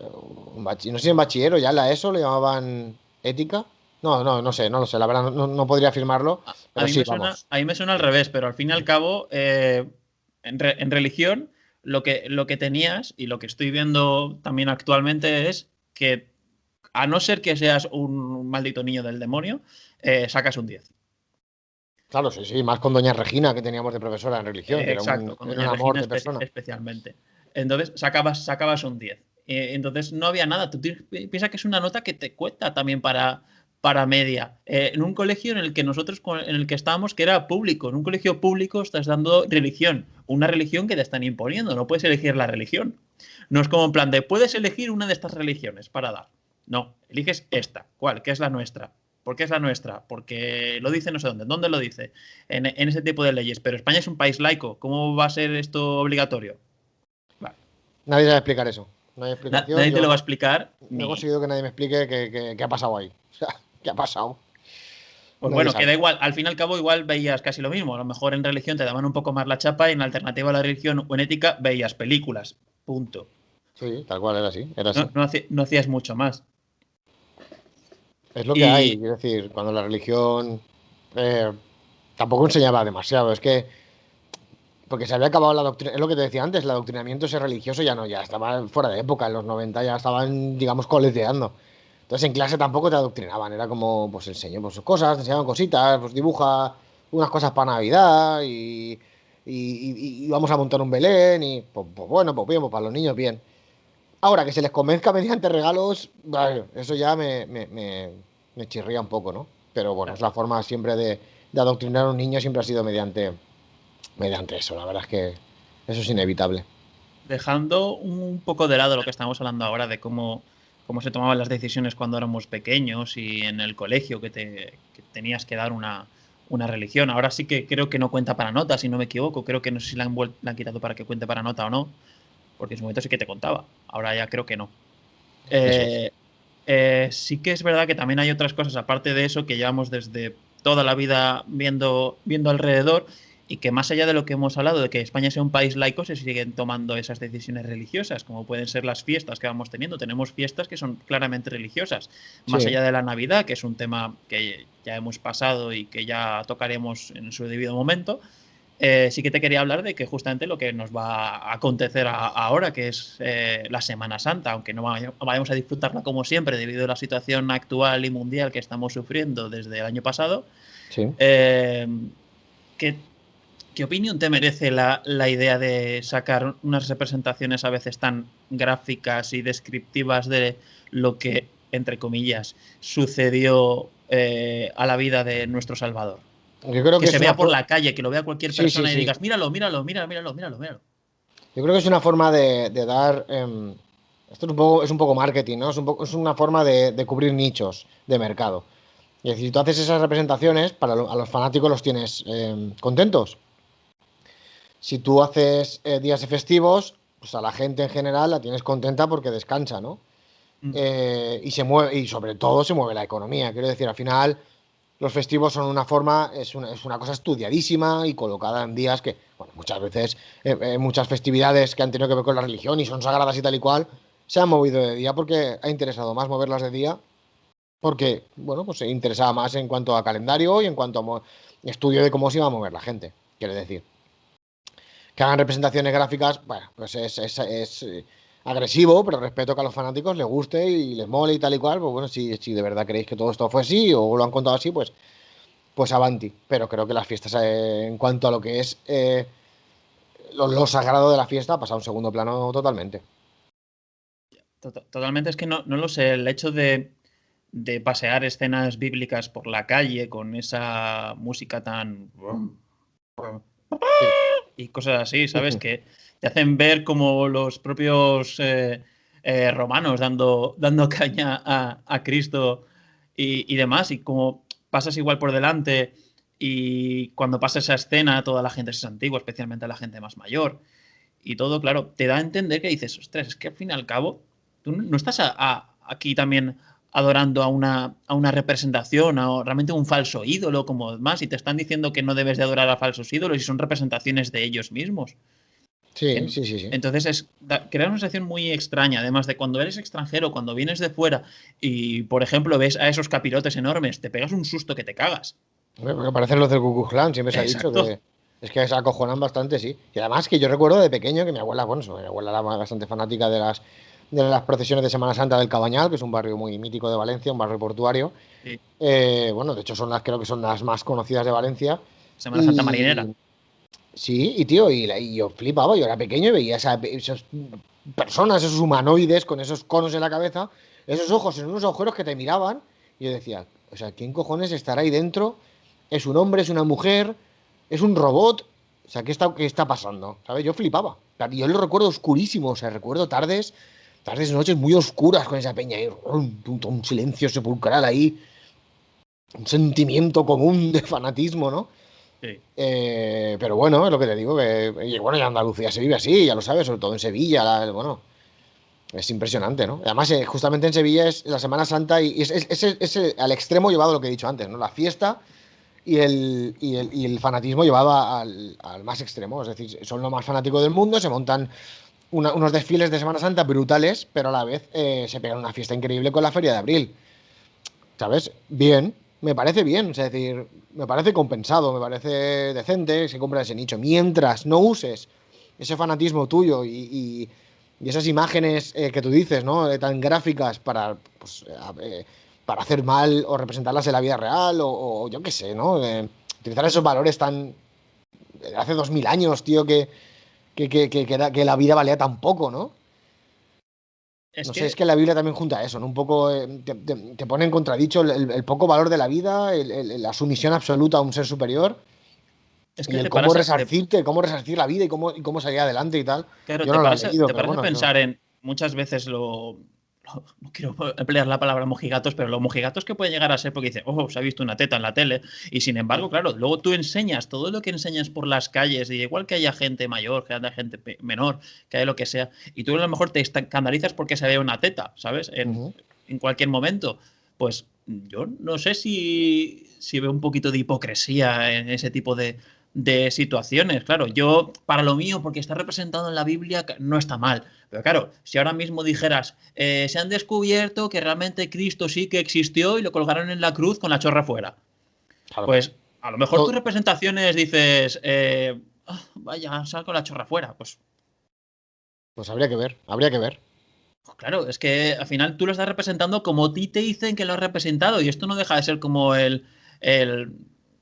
no sé si en bachiller o ya en la ESO le llamaban ética. No sé, no lo sé, la verdad no podría afirmarlo, A pero mí sí, me suena, vamos. a mí me suena al revés, pero al fin y al cabo, en religión, lo que tenías y lo que estoy viendo también actualmente es que, a no ser que seas un maldito niño del demonio, sacas un 10. Claro, sí, sí, más con doña Regina que teníamos de profesora en religión, que Exacto, con era un doña amor Regina de persona. especialmente. Entonces sacabas un 10. Entonces no había nada. Tú piensas que es una nota que te cuesta también para media. En un colegio en el que nosotros, en el que estábamos, que era público. En un colegio público estás dando religión. Una religión que te están imponiendo. No puedes elegir la religión. No es como en plan de, puedes elegir una de estas religiones para dar. No, eliges esta. ¿Cuál? ¿Qué es la nuestra? ¿Por qué es la nuestra? Porque lo dice no sé dónde. ¿Dónde lo dice? En ese tipo de leyes. Pero España es un país laico. ¿Cómo va a ser esto obligatorio? Vale. Nadie sabe explicar eso. No hay explicación. Nadie te Yo lo va a explicar no he ni. conseguido que nadie me explique qué ha pasado ahí. O sea, ¿qué ha pasado? Pues Nadie bueno, que sabe. da igual. Al fin y al cabo, igual veías casi lo mismo. A lo mejor en religión te daban un poco más la chapa y en alternativa a la religión o en ética veías películas. Punto. Sí, tal cual, era así, era así. No hacías mucho más. Es lo que hay. Y Quiero decir, cuando la religión eh, tampoco enseñaba demasiado. Es que, porque se había acabado la doctrina. Es lo que te decía antes, el adoctrinamiento ese religioso ya no, ya estaba fuera de época. En los 90 ya estaban, digamos, coleteando. Entonces en clase tampoco te adoctrinaban. Era como, pues enseñó pues, sus cosas, te enseñaban cositas, pues dibuja unas cosas para Navidad y vamos a montar un Belén. Y pues bueno, pues bien, pues para los niños bien. Ahora, que se les convenzca mediante regalos, vale, eso ya me chirría un poco, ¿no? Pero bueno, es claro, la forma siempre de adoctrinar a un niño, siempre ha sido mediante eso. La verdad es que eso es inevitable. dejando un poco de lado lo que estamos hablando ahora de cómo se tomaban las decisiones cuando éramos pequeños y en el colegio que tenías que dar una religión. Ahora sí que creo que no cuenta para nota, si no me equivoco. Creo que no sé si la han quitado para que cuente para nota o no, porque en su momento sí que te contaba. Ahora ya creo que no. Eso es. Sí que es verdad que también hay otras cosas, aparte de eso, que llevamos desde toda la vida viendo alrededor y que más allá de lo que hemos hablado, de que España sea un país laico, se siguen tomando esas decisiones religiosas, como pueden ser las fiestas que vamos teniendo. Tenemos fiestas que son claramente religiosas, más Sí. allá de la Navidad, que es un tema que ya hemos pasado y que ya tocaremos en su debido momento. Sí que te quería hablar de que justamente lo que nos va a acontecer ahora, que es la Semana Santa, aunque no vayamos a disfrutarla como siempre debido a la situación actual y mundial que estamos sufriendo desde el año pasado. Sí. Eh, ¿qué, ¿Qué opinión te merece la idea de sacar unas representaciones a veces tan gráficas y descriptivas de lo que, entre comillas, sucedió a la vida de nuestro Salvador? Yo creo Que que es se una vea por forma. la calle, que lo vea cualquier Sí, sí, persona y sí. digas, míralo, míralo, míralo, míralo, míralo, míralo. Yo creo que es una forma de dar. Esto es un poco marketing, ¿no? Es una forma de cubrir nichos de mercado. Es decir, si tú haces esas representaciones, a los fanáticos los tienes contentos. Si tú haces días festivos, pues a la gente en general la tienes contenta porque descansa, ¿no? Mm. Y se mueve, y sobre todo se mueve la economía. Quiero decir, al final, los festivos son una forma, es una cosa estudiadísima y colocada en días que, bueno, muchas veces, muchas festividades que han tenido que ver con la religión y son sagradas y tal y cual, se han movido de día porque ha interesado más moverlas de día, porque, bueno, pues se interesaba más en cuanto a calendario y en cuanto a estudio de cómo se iba a mover la gente, quiere decir. Que hagan representaciones gráficas, bueno, pues es agresivo, pero respeto que a los fanáticos les guste y les mole y tal y cual. Pues bueno, si de verdad creéis que todo esto fue así o lo han contado así, pues avanti. Pero creo que las fiestas, en cuanto a lo que es lo sagrado de la fiesta, ha pasado a un segundo plano totalmente. Totalmente, es que no lo sé. El hecho de pasear escenas bíblicas por la calle con esa música tan Sí. y cosas así, ¿sabes? Que te hacen ver como los propios romanos dando caña a Cristo y demás, y como pasas igual por delante y cuando pasa esa escena toda la gente es antigua, especialmente la gente más mayor, y todo, claro, te da a entender que dices, ostras, es que al fin y al cabo, tú no estás aquí también adorando a una representación, a realmente un falso ídolo, como más, y te están diciendo que no debes de adorar a falsos ídolos y son representaciones de ellos mismos. Sí, sí, sí, sí. Entonces crea una sensación muy extraña, además de cuando eres extranjero, cuando vienes de fuera y, por ejemplo, ves a esos capirotes enormes, te pegas un susto que te cagas. Porque parecen los del Ku Klux Klan, siempre se ha dicho Exacto. que es que se acojonan bastante, sí. Y además que yo recuerdo de pequeño que mi abuela, bueno, mi abuela era bastante fanática de las procesiones de Semana Santa del Cabañal, que es un barrio muy mítico de Valencia, un barrio portuario. Sí. Bueno, de hecho creo que son las más conocidas de Valencia. Semana Santa Marinera. Y sí, y tío, y yo flipaba, yo era pequeño y veía esas personas, esos humanoides con esos conos en la cabeza, esos ojos en unos agujeros que te miraban, y yo decía, o sea, ¿quién cojones estará ahí dentro? ¿Es un hombre, es una mujer, es un robot? O sea, ¿qué está pasando? ¿Sabes? Yo flipaba. Yo lo recuerdo oscurísimo, o sea, recuerdo tardes, noches muy oscuras con esa peña ahí, un silencio sepulcral ahí, un sentimiento común de fanatismo, ¿no? Sí. Pero bueno, es lo que te digo, y bueno, en Andalucía se vive así, ya lo sabes, sobre todo en Sevilla, bueno, es impresionante, ¿no? Además, justamente en Sevilla es la Semana Santa y es al extremo llevado lo que he dicho antes, ¿no? La fiesta y el fanatismo llevado al más extremo, es decir, son lo más fanático del mundo, se montan unos desfiles de Semana Santa brutales, pero a la vez se pegan una fiesta increíble con la Feria de Abril. ¿Sabes? Bien, me parece bien, es decir, me parece compensado, me parece decente que se compra ese nicho. Mientras no uses ese fanatismo tuyo y esas imágenes que tú dices, ¿no? Tan gráficas para hacer mal o representarlas en la vida real o yo qué sé, ¿no? Utilizar esos valores tan de hace 2000 años, tío, que la vida valía tan poco, ¿no? Es No sé, es que que la Biblia también junta eso, ¿no? Un poco te pone en contradicho el poco valor de la vida, la sumisión absoluta a un ser superior Es y que el te paras cómo resarcir la vida y cómo salir adelante y tal. claro, Yo no lo he leído, te pero paras a bueno, eso. pensar en muchas veces no quiero emplear la palabra mojigatos, pero los mojigatos que pueden llegar a ser porque dicen, oh, se ha visto una teta en la tele. Y sin embargo, claro, luego tú enseñas todo lo que enseñas por las calles, y igual que haya gente mayor, que haya gente menor, que haya lo que sea, y tú a lo mejor te escandalizas porque se ve una teta, ¿sabes? En cualquier momento. Pues yo no sé si veo un poquito de hipocresía en ese tipo de situaciones. Claro, yo, para lo mío, porque está representado en la Biblia, no está mal. Pero claro, si ahora mismo dijeras, se han descubierto que realmente Cristo sí que existió y lo colgaron en la cruz con la chorra fuera. Claro. Pues a lo mejor tus representaciones dices, vaya, sal con la chorra fuera. Pues habría que ver, habría que ver. Pues claro, es que al final tú lo estás representando como a ti te dicen que lo has representado, y esto no deja de ser como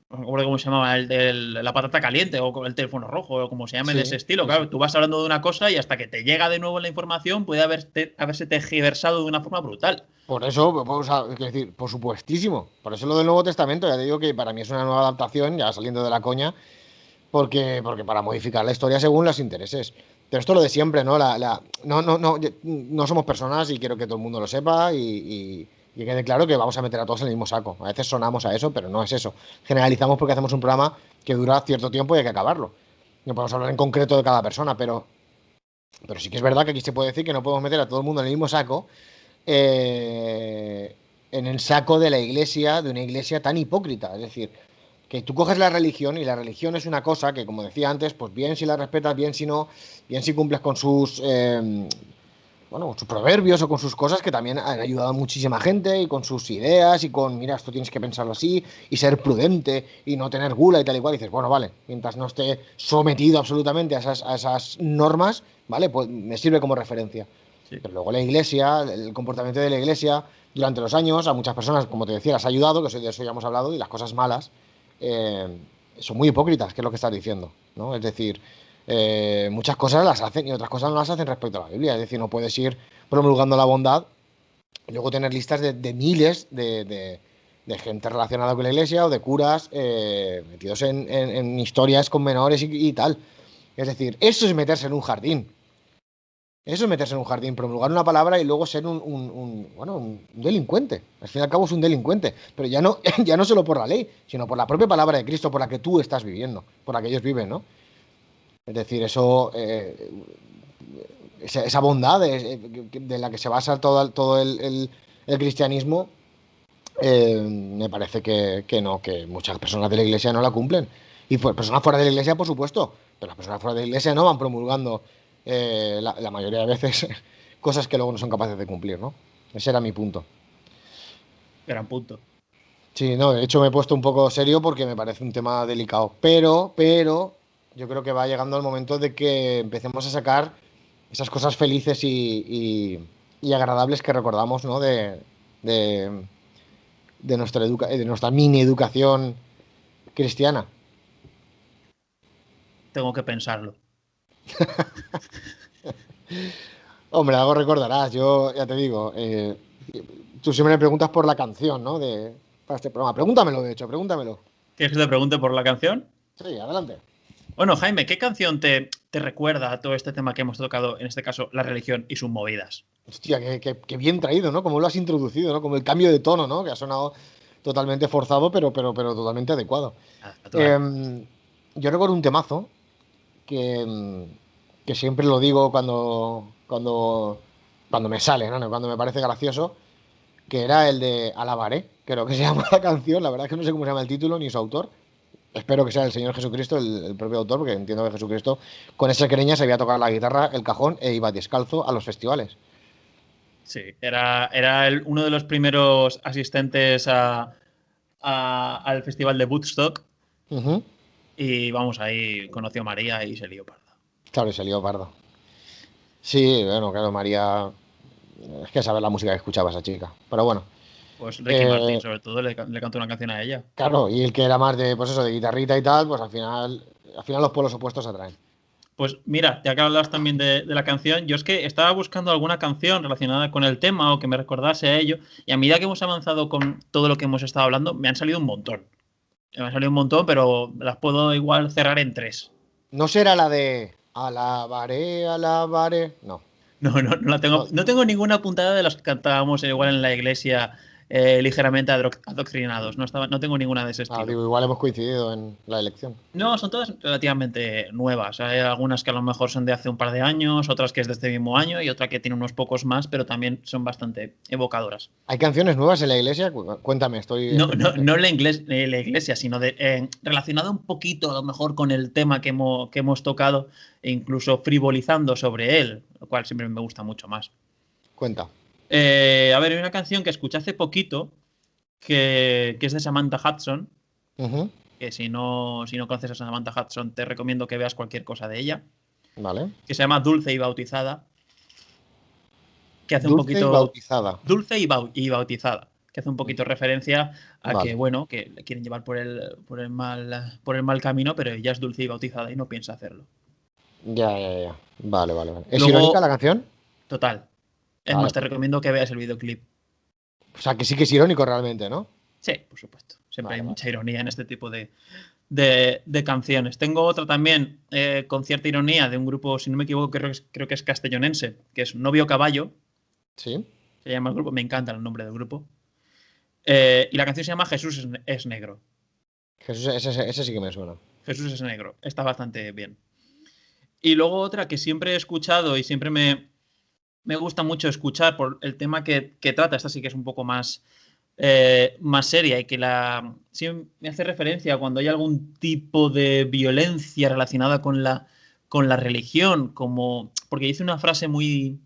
no recuerdo cómo se llamaba, el de la patata caliente o el teléfono rojo o como se llame de ese Sí, estilo. sí, Claro, sí. tú vas hablando de una cosa y hasta que te llega de nuevo la información puede haberse tergiversado de una forma brutal. Por eso, vamos a es decir, por supuestísimo. Por eso lo del Nuevo Testamento, ya te digo que para mí es una nueva adaptación, ya saliendo de la coña, porque para modificar la historia según los intereses. Pero esto es lo de siempre, ¿no? No somos personas y quiero que todo el mundo lo sepa y quede claro que vamos a meter a todos en el mismo saco. A veces sonamos a eso, pero no es eso. Generalizamos porque hacemos un programa que dura cierto tiempo y hay que acabarlo. No podemos hablar en concreto de cada persona, pero sí que es verdad que aquí se puede decir que no podemos meter a todo el mundo en el mismo saco, en el saco de la iglesia, de una iglesia tan hipócrita. Es decir, que tú coges la religión y la religión es una cosa que, como decía antes, pues bien si la respetas, bien si no, bien si cumples con sus, bueno, con sus proverbios o con sus cosas que también han ayudado a muchísima gente y con sus ideas y con, mira, esto tienes que pensarlo así y ser prudente y no tener gula y tal y cual. Y dices, bueno, vale, mientras no esté sometido absolutamente a esas normas, vale, pues me sirve como referencia. Sí. Pero luego la iglesia, el comportamiento de la iglesia durante los años, a muchas personas, como te decía, las ha ayudado, que de eso ya hemos hablado, y las cosas malas eh, son muy hipócritas, que es lo que estás diciendo, ¿no? Es decir, muchas cosas las hacen y otras cosas no las hacen respecto a la Biblia. Es decir, no puedes ir promulgando la bondad y luego tener listas de miles de gente relacionada con la iglesia o de curas metidos en historias con menores y tal. Es decir, eso es meterse en un jardín. Eso es meterse en un jardín, promulgar una palabra y luego ser bueno, un delincuente. Al fin y al cabo es un delincuente. Pero ya no, ya no solo por la ley, sino por la propia palabra de Cristo, por la que tú estás viviendo, por la que ellos viven, ¿no? Es decir, eso, esa bondad de la que se basa todo el cristianismo, me parece que no, que muchas personas de la iglesia no la cumplen. Y pues, personas fuera de la iglesia, por supuesto, pero las personas fuera de la iglesia no van promulgando la mayoría de veces cosas que luego no son capaces de cumplir, ¿no? Ese era mi punto. Gran punto. Sí, no, de hecho me he puesto un poco serio porque me parece un tema delicado, pero yo creo que va llegando el momento de que empecemos a sacar esas cosas felices y agradables que recordamos, ¿no? De, de nuestra mini educación cristiana. Tengo que pensarlo. Hombre, algo recordarás, yo ya te digo, tú siempre me preguntas por la canción, ¿no? Para este programa. Pregúntamelo, de hecho, pregúntamelo. ¿Quieres que te pregunte por la canción? Sí, adelante. Bueno, Jaime, ¿qué canción te recuerda a todo este tema que hemos tocado, en este caso, la religión y sus movidas? Hostia, qué bien traído, ¿no? Como lo has introducido, ¿no? Como el cambio de tono, ¿no? Que ha sonado totalmente forzado, pero totalmente adecuado. Nada, natural. Eh, yo recuerdo un temazo que siempre lo digo cuando me sale, ¿no? Cuando me parece gracioso, que era el de Alabaré, creo que se llama la canción, la verdad es que no sé cómo se llama el título ni su autor. Espero que sea el Señor Jesucristo, el propio autor, porque entiendo que Jesucristo con esa quereña sabía tocar la guitarra, el cajón e iba descalzo a los festivales. Sí, era uno de los primeros asistentes al festival de Woodstock Ujú. y vamos, ahí conoció a María y se lió parda. Claro, y salió pardo. Sí, bueno, claro, María. Es que saber la música que escuchaba esa chica. Pero bueno. Pues Ricky Martin, eh, sobre todo, le cantó una canción a ella. claro, y el que era más de, pues eso, de guitarrita y tal, pues al final los polos opuestos atraen. Pues mira, ya que hablas también de la canción, yo es que estaba buscando alguna canción relacionada con el tema o que me recordase a ello, y a medida que hemos avanzado con todo lo que hemos estado hablando, me han salido un montón. Me han salido un montón, pero las puedo igual cerrar en tres. No será la de alabaré, alabaré. No. No la tengo. No tengo ninguna puntada de las que cantábamos igual en la iglesia, ligeramente adoctrinados. No tengo ninguna de ese estilo. Digo, igual hemos coincidido en la elección. No, son todas relativamente nuevas. Hay algunas que a lo mejor son de hace un par de años, otras que es de este mismo año y otra que tiene unos pocos más, pero también son bastante evocadoras. ¿Hay canciones nuevas en la iglesia? Cuéntame, No en la iglesia, sino relacionado un poquito a lo mejor con el tema que hemos tocado e incluso frivolizando sobre él, lo cual siempre me gusta mucho más. Cuenta. A ver, hay una canción que escuché hace poquito que es de Samantha Hudson. Que si no conoces a Samantha Hudson, te recomiendo que veas cualquier cosa de ella. Vale. Que se llama Dulce y Bautizada. Que hace Dulce un poquito. Y bautizada. Dulce y Bautizada. Que hace un poquito referencia a que, bueno, que le quieren llevar por el mal camino, pero ella es dulce y bautizada y no piensa hacerlo. Ya. Vale. ¿Es irónica la canción? Total. Es más, te recomiendo que veas el videoclip. O sea, que sí que es irónico realmente, ¿no? Sí, por supuesto. Siempre hay mucha ironía en este tipo de canciones. Tengo otra también con cierta ironía de un grupo, si no me equivoco, creo que es castellonense, que es Novio Caballo. Sí. Se llama el grupo, me encanta el nombre del grupo. Y la canción se llama Jesús es negro. Jesús, ese sí que me suena. Jesús es negro. Está bastante bien. Y luego otra que siempre he escuchado y siempre me gusta mucho escuchar por el tema que trata. Esta sí que es un poco más seria y que sí me hace referencia cuando hay algún tipo de violencia relacionada con la religión, porque dice una frase muy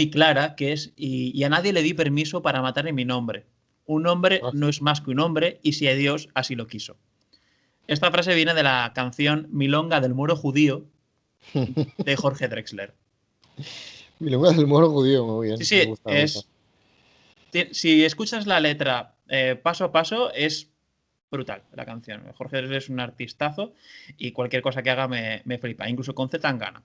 clara que es y a nadie le di permiso para matar en mi nombre. Un hombre no es más que un hombre y si a Dios así lo quiso. Esta frase viene de la canción Milonga del Moro Judío de Jorge Drexler. Milonga del Moro Judío, muy bien. Sí, me gusta. Si escuchas la letra paso a paso, es brutal la canción. Jorge Drexler es un artistazo y cualquier cosa que haga me flipa, incluso con Z Tangana.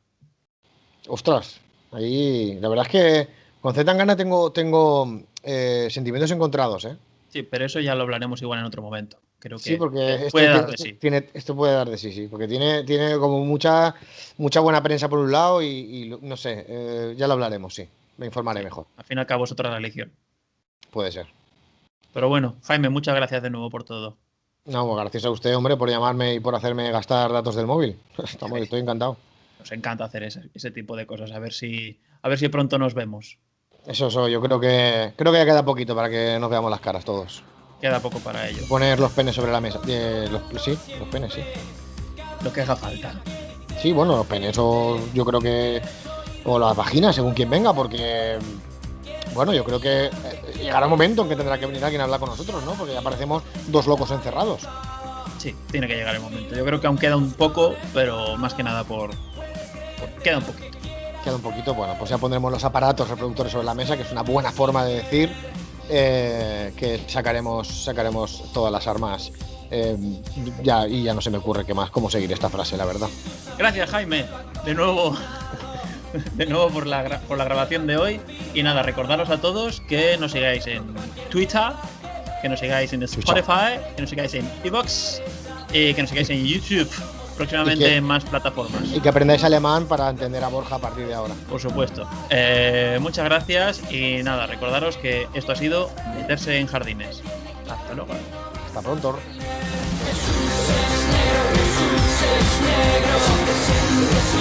Ostras, ahí la verdad es que con Z Tangana tengo sentimientos encontrados, ¿eh? Sí, pero eso ya lo hablaremos igual en otro momento. Creo que sí, porque esto puede dar de sí, porque tiene como mucha buena prensa por un lado y no sé, ya lo hablaremos, sí, me informaré mejor. Al fin y al cabo es otra religión. Puede ser. Pero bueno, Jaime, muchas gracias de nuevo por todo. No, pues gracias a usted, hombre, por llamarme y por hacerme gastar datos del móvil. Estoy encantado. Nos encanta hacer ese tipo de cosas, a ver si pronto nos vemos. Eso, yo creo que ya queda poquito para que nos veamos las caras todos. Queda poco para ello. Poner los penes sobre la mesa. Los penes, sí. Lo que haga falta. Sí, bueno, los penes o yo creo que... O las vaginas, según quien venga, porque... Bueno, yo creo que llegará un momento en que tendrá que venir alguien a hablar con nosotros, ¿no? Porque ya parecemos dos locos encerrados. Sí, tiene que llegar el momento. Yo creo que aún queda un poco, pero más que nada queda un poquito. Queda un poquito, bueno, pues ya pondremos los aparatos reproductores sobre la mesa, que es una buena forma de decir que sacaremos todas las armas. Ya no se me ocurre qué más, cómo seguir esta frase, la verdad. Gracias, Jaime. De nuevo por la grabación de hoy. Y nada, recordaros a todos que nos sigáis en Twitter, que nos sigáis en Spotify, que nos sigáis en iVoox y que nos sigáis en YouTube. Próximamente en más plataformas. Y que aprendáis alemán para entender a Borja a partir de ahora. Por supuesto. Muchas gracias y nada, recordaros que esto ha sido Meterse en Jardines. Hasta luego. Hasta pronto. Jesús es negro, Jesús es negro.